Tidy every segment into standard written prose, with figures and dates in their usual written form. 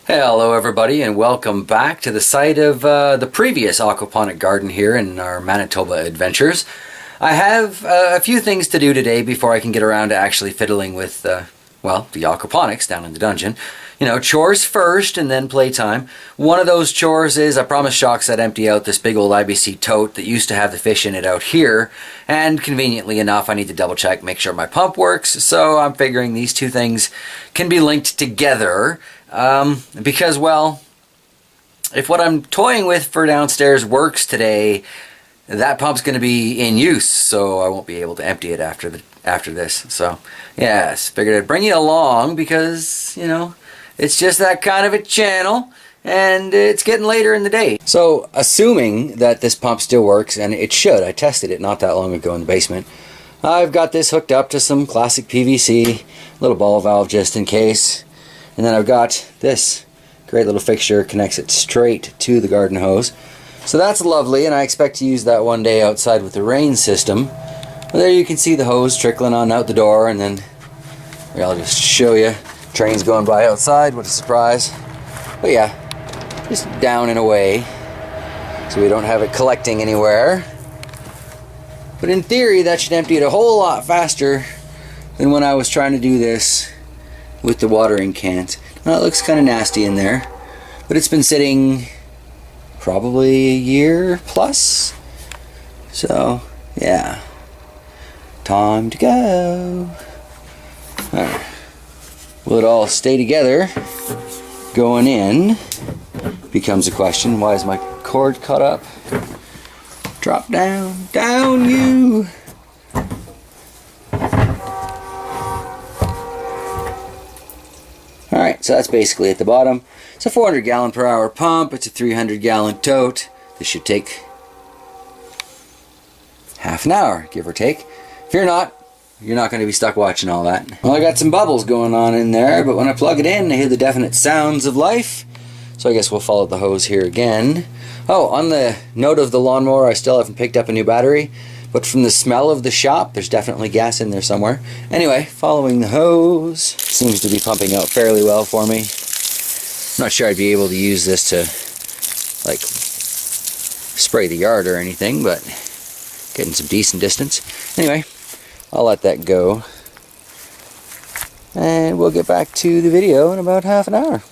Hello everybody and welcome back to the site of the previous aquaponic garden here in our Manitoba adventures. I have a few things to do today before I can get around to actually fiddling with, well, the aquaponics down in the dungeon. You know, chores first and then playtime. One of those chores is I promised Shocks I'd empty out this big old IBC tote that used to have the fish in it out here, and conveniently enough I need to double check, make sure my pump works, so I'm figuring these two things can be linked together. Because, well, if what I'm toying with for downstairs works today, that pump's going to be in use, so I won't be able to empty it after this. So, yes, figured I'd bring you along because, you know, it's just that kind of a channel, and it's getting later in the day. So, assuming that this pump still works, and it should, I tested it not that long ago in the basement, I've got this hooked up to some classic PVC, little ball valve just in case. And then I've got this great little fixture, connects it straight to the garden hose. So that's lovely, and I expect to use that one day outside with the rain system. Well, there you can see the hose trickling on out the door, and then I'll just show you. Trains going by outside, what a surprise. But yeah, just down and away, so we don't have it collecting anywhere. But in theory, that should empty it a whole lot faster than when I was trying to do this with the watering cans. Now it looks kind of nasty in there, but it's been sitting probably a year plus. So yeah, time to go. Alright. Will it all stay together going in? Becomes a question. Why is my cord cut up? Drop down, down you! Alright, so that's basically at the bottom. It's a 400 gallon per hour pump. It's a 300 gallon tote. This should take half an hour, give or take. Fear not, you're not going to be stuck watching all that. Well, I got some bubbles going on in there, but when I plug it in, I hear the definite sounds of life. So I guess we'll follow the hose here again. Oh, on the note of the lawnmower, I still haven't picked up a new battery. But from the smell of the shop, there's definitely gas in there somewhere. Anyway, following the hose. Seems to be pumping out fairly well for me. I'm not sure I'd be able to use this to, like, spray the yard or anything, but getting some decent distance. Anyway, I'll let that go. And we'll get back to the video in about half an hour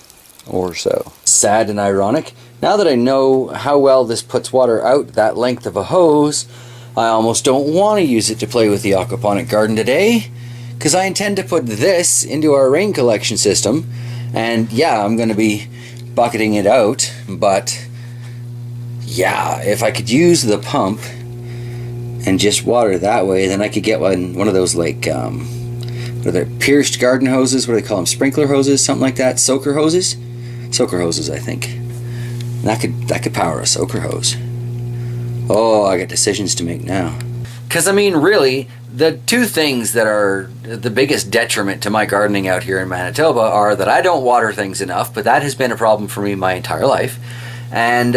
or so. Sad and ironic. Now that I know how well this puts water out that length of a hose, I almost don't want to use it to play with the aquaponic garden today, because I intend to put this into our rain collection system, and yeah, I'm going to be bucketing it out, but yeah, if I could use the pump and just water that way, then I could get one of those, like, what are they, pierced garden hoses, what do they call them, sprinkler hoses, something like that, soaker hoses? Soaker hoses, I think. That could power a soaker hose. Oh, I got decisions to make now. Because, I mean, really, the two things that are the biggest detriment to my gardening out here in Manitoba are that I don't water things enough, but that has been a problem for me my entire life. And,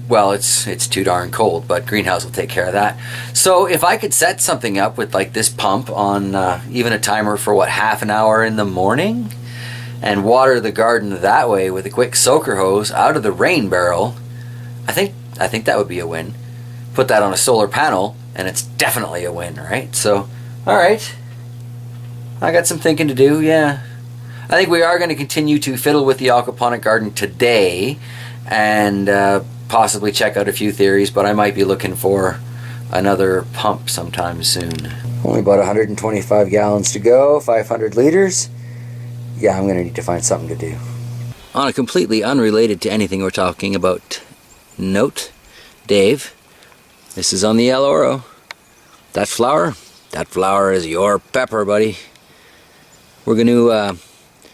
well, it's too darn cold, but greenhouse will take care of that. So if I could set something up with, like, this pump on even a timer for, what, half an hour in the morning? And water the garden that way with a quick soaker hose out of the rain barrel, I think that would be a win. Put that on a solar panel, and it's definitely a win, right? So, alright. I got some thinking to do, yeah. I think we are going to continue to fiddle with the aquaponic garden today, and possibly check out a few theories, but I might be looking for another pump sometime soon. Only about 125 gallons to go, 500 liters. Yeah, I'm going to need to find something to do. On a completely unrelated to anything we're talking about note, Dave, this is on the El Oro. That flower is your pepper, buddy. We're going to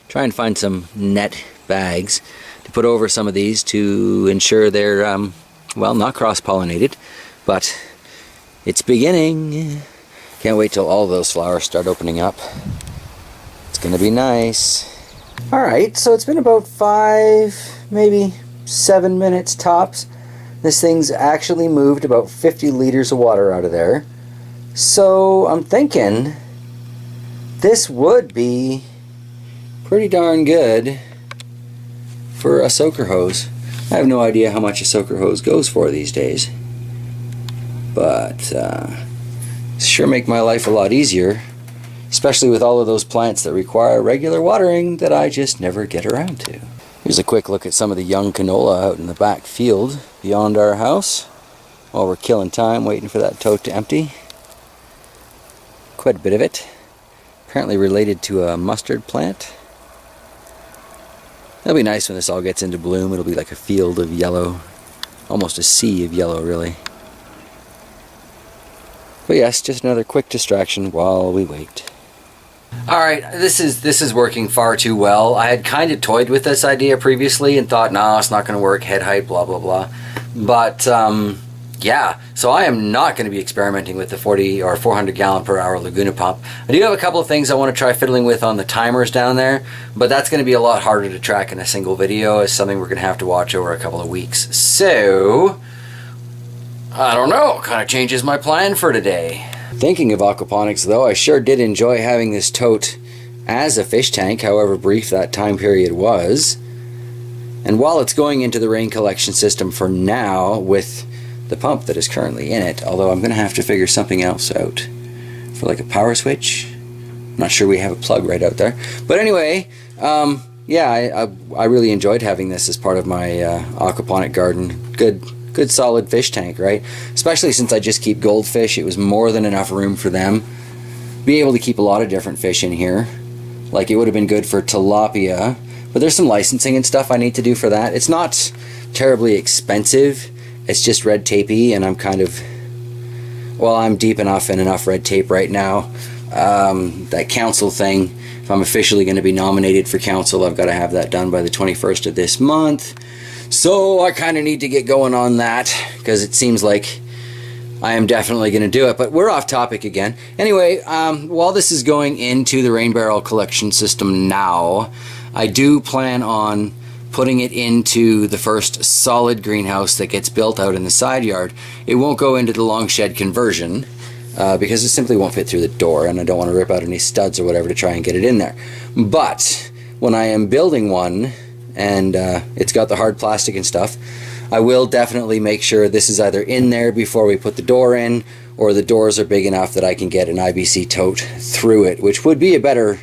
try and find some net bags to put over some of these to ensure they're, well, not cross-pollinated, but it's beginning. Can't wait till all those flowers start opening up. It's going to be nice. Alright, so it's been about 5, maybe 7 minutes tops. This thing's actually moved about 50 liters of water out of there. So I'm thinking this would be pretty darn good for a soaker hose. I have no idea how much a soaker hose goes for these days, but sure make my life a lot easier, especially with all of those plants that require regular watering that I just never get around to. Here's a quick look at some of the young canola out in the back field beyond our house while we're killing time waiting for that tote to empty. Quite a bit of it. Apparently related to a mustard plant. It'll be nice when this all gets into bloom. It'll be like a field of yellow. Almost a sea of yellow, really. But yes, just another quick distraction while we wait. Alright, this is working far too well. I had kind of toyed with this idea previously and thought, nah, it's not going to work, head height, blah blah blah. But yeah, so I am not going to be experimenting with the 40 or 400 gallon per hour Laguna pump. I do have a couple of things I want to try fiddling with on the timers down there, but that's going to be a lot harder to track in a single video. It's something we're going to have to watch over a couple of weeks. So, I don't know, kind of changes my plan for today. Thinking of aquaponics though, I sure did enjoy having this tote as a fish tank, however brief that time period was. And while it's going into the rain collection system for now with the pump that is currently in it, although I'm going to have to figure something else out for like a power switch. I'm not sure we have a plug right out there. But anyway, yeah, I really enjoyed having this as part of my aquaponic garden. Good solid fish tank, right? Especially since I just keep goldfish, it was more than enough room for them. Be able to keep a lot of different fish in here. Like it would have been good for tilapia, but there's some licensing and stuff I need to do for that. It's not terribly expensive, it's just red tapey, and I'm kind of, well, I'm deep enough in enough red tape right now. That council thing, if I'm officially going to be nominated for council, I've got to have that done by the 21st of this month. So I kind of need to get going on that, because it seems like I am definitely going to do it. But we're off topic again. Anyway, while this is going into the rain barrel collection system now, I do plan on putting it into the first solid greenhouse that gets built out in the side yard. It won't go into the long shed conversion because it simply won't fit through the door, and I don't want to rip out any studs or whatever to try and get it in there. But when I am building one, and it's got the hard plastic and stuff, I will definitely make sure this is either in there before we put the door in, or the doors are big enough that I can get an IBC tote through it, which would be a better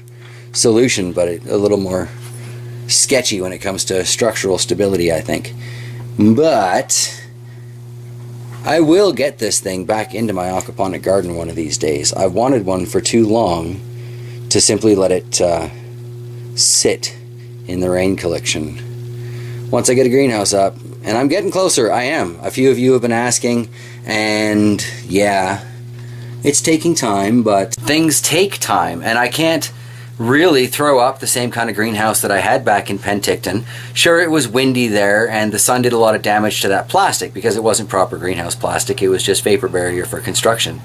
solution, but a little more sketchy when it comes to structural stability, I think. But I will get this thing back into my aquaponic garden one of these days. I've wanted one for too long to simply let it sit in the rain collection. Once I get a greenhouse up, and I'm getting closer, I am. A few of you have been asking, and yeah, it's taking time, but things take time, and I can't really throw up the same kind of greenhouse that I had back in Penticton. Sure, it was windy there, and the sun did a lot of damage to that plastic because it wasn't proper greenhouse plastic, it was just vapor barrier for construction.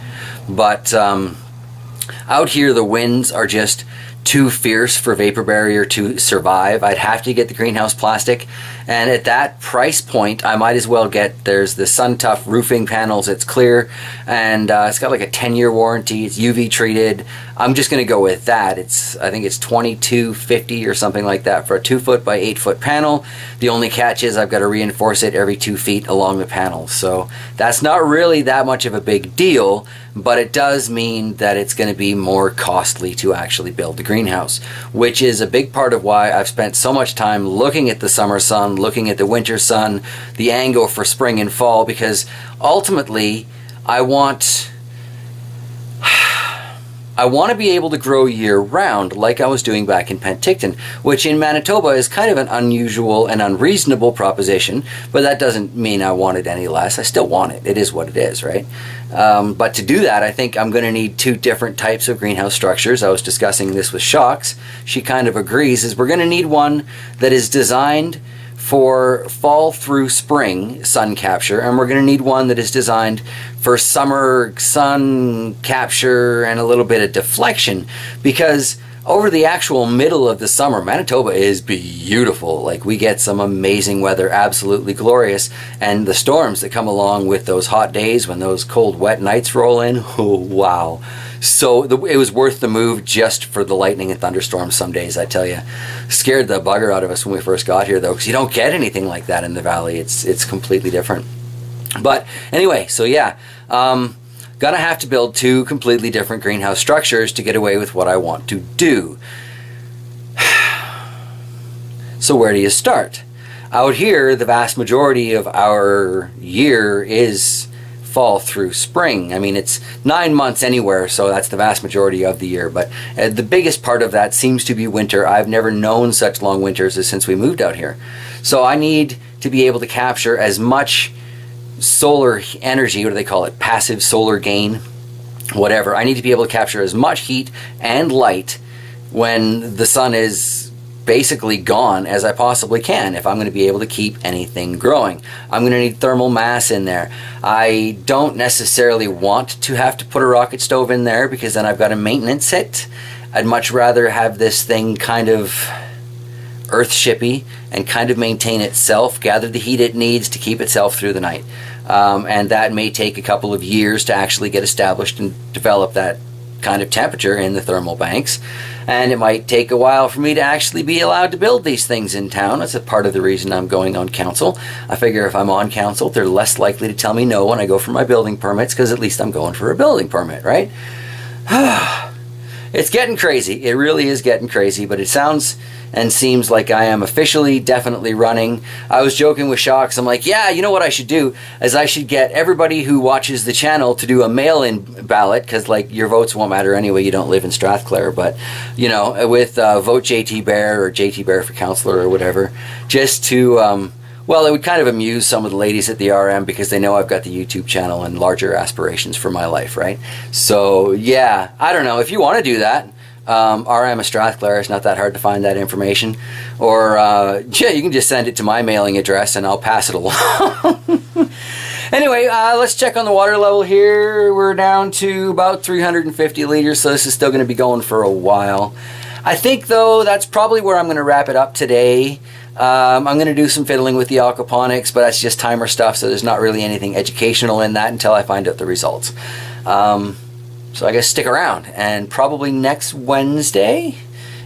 But out here the winds are just too fierce for vapor barrier to survive. I'd have to get the greenhouse plastic, and at that price point I might as well get, there's the Sun Tough roofing panels, it's clear, and it's got like a 10-year warranty, it's UV treated. I'm just going to go with that. I think it's $22.50 or something like that for a 2-foot by 8-foot panel. The only catch is I've got to reinforce it every 2 feet along the panel, so that's not really that much of a big deal, but it does mean that it's going to be more costly to actually build the greenhouse, which is a big part of why I've spent so much time looking at the summer sun, looking at the winter sun, the angle for spring and fall, because ultimately I want to be able to grow year-round like I was doing back in Penticton, which in Manitoba is kind of an unusual and unreasonable proposition, but that doesn't mean I want it any less. I still want it. It is what it is, right? But to do that, I think I'm going to need 2 different types of greenhouse structures. I was discussing this with Shocks. She kind of agrees, is we're going to need one that is designed for fall through spring sun capture, and we're going to need one that is designed for summer sun capture and a little bit of deflection, because over the actual middle of the summer, Manitoba is beautiful. Like, we get some amazing weather, absolutely glorious, and the storms that come along with those hot days when those cold wet nights roll in, oh wow. So it was worth the move just for the lightning and thunderstorms some days, I tell you. Scared the bugger out of us when we first got here, though, because you don't get anything like that in the valley. It's completely different. But anyway, so yeah, gonna have to build 2 completely different greenhouse structures to get away with what I want to do. So where do you start? Out here, the vast majority of our year is fall through spring. I mean, it's 9 months anywhere, so that's the vast majority of the year. But the biggest part of that seems to be winter. I've never known such long winters as since we moved out here. So I need to be able to capture as much solar energy, what do they call it, passive solar gain, whatever. I need to be able to capture as much heat and light when the sun is basically gone as I possibly can if I'm going to be able to keep anything growing. I'm going to need thermal mass in there. I don't necessarily want to have to put a rocket stove in there because then I've got to maintenance it. I'd much rather have this thing kind of earth-shippy and kind of maintain itself, gather the heat it needs to keep itself through the night. And that may take a couple of years to actually get established and develop that kind of temperature in the thermal banks. And it might take a while for me to actually be allowed to build these things in town. That's a part of the reason I'm going on council. I figure if I'm on council, they're less likely to tell me no when I go for my building permits, because at least I'm going for a building permit, right? It's getting crazy. It really is getting crazy, but it sounds and seems like I am officially definitely running. I was joking with Shocks. I'm like, yeah, you know what I should do is I should get everybody who watches the channel to do a mail-in ballot, because like your votes won't matter anyway. You don't live in Strathclair, but you know, with vote JT Bear or JT Bear for councillor or whatever, just to well, it would kind of amuse some of the ladies at the RM because they know I've got the YouTube channel and larger aspirations for my life, right? So yeah, I don't know if you want to do that. RM of Strathclair, it's not that hard to find that information. Or, yeah, you can just send it to my mailing address and I'll pass it along. Anyway, let's check on the water level here. We're down to about 350 liters, so this is still going to be going for a while. I think, though, that's probably where I'm going to wrap it up today. I'm going to do some fiddling with the aquaponics, but that's just timer stuff, so there's not really anything educational in that until I find out the results. So I guess stick around, and probably next Wednesday,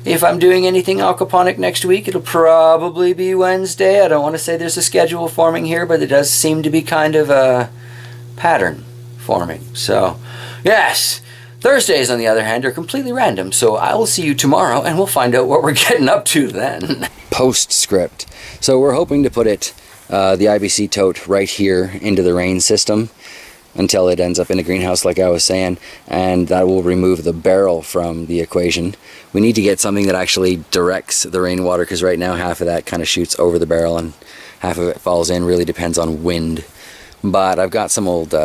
if I'm doing anything aquaponic next week, it'll probably be Wednesday. I don't want to say there's a schedule forming here, but it does seem to be kind of a pattern forming. So, yes. Thursdays, on the other hand, are completely random, so I will see you tomorrow, and we'll find out what we're getting up to then. Postscript. So we're hoping to put it, the IBC tote, right here into the rain system until it ends up in a greenhouse, like I was saying, and that will remove the barrel from the equation. We need to get something that actually directs the rainwater, because right now half of that kind of shoots over the barrel and half of it falls in. Really depends on wind. But I've got some old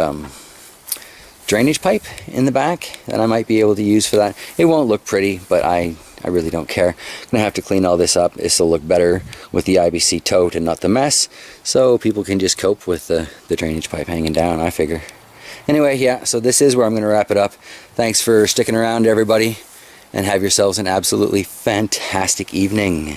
drainage pipe in the back that I might be able to use for that. It won't look pretty, but I really don't care. I'm gonna have to clean all this up. This will look better with the IBC tote and not the mess, so people can just cope with the drainage pipe hanging down, I figure. Anyway, yeah, so this is where I'm gonna wrap it up. Thanks for sticking around, everybody, and have yourselves an absolutely fantastic evening.